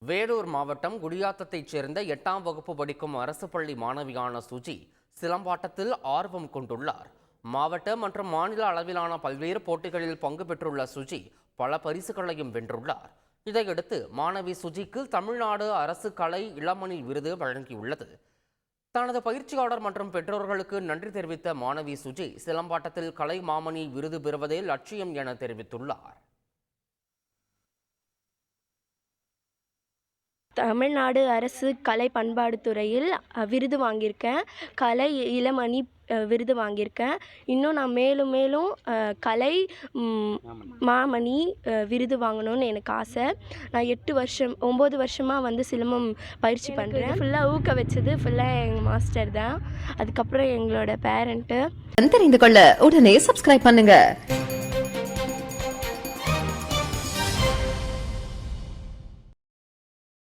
வேலூர் மாவட்டம் குடியாத்தத்தைச் சேர்ந்த 8ஆம் வகுப்பு படிக்கும் அரசு பள்ளி மாணவியான சுஜி சிலம்பாட்டத்தில் ஆர்வம் கொண்டுள்ளார். மாவட்ட மற்றும் மாநில அளவிலான பல்வேறு போட்டிகளில் பங்கு பெற்றுள்ள சுஜி பல பரிசுகளையும் வென்றுள்ளார். இதையடுத்து மாணவி சுஜிக்கு தமிழ்நாடு அரசு கலை இளமணி விருது வழங்கியுள்ளது. தனது பயிற்சியாளர் மற்றும் பெற்றோர்களுக்கு நன்றி தெரிவித்த மாணவி சுஜி சிலம்பாட்டத்தில் கலை மாமணி விருது பெறுவதே லட்சியம் என தெரிவித்துள்ளார். தமிழ்நாடு அரசு கலை பண்பாடு துறையில் விருது வாங்கியிருக்கேன். கலை இளமணி விருது வாங்கியிருக்கேன். இன்னும் நான் மேலும் மேலும் கலை மாமணி விருது வாங்கணும்னு எனக்கு ஆசை. நான் 9 வருஷமாக சிலம்பம் பயிற்சி பண்ணுறேன். ஃபுல்லாக ஊக்க வச்சது ஃபுல்லாக எங்கள் மாஸ்டர் தான். அதுக்கப்புறம் எங்களோட பேரண்ட்டு. தெரிந்து கொள்ள உடனே சப்ஸ்கிரைப் பண்ணுங்க.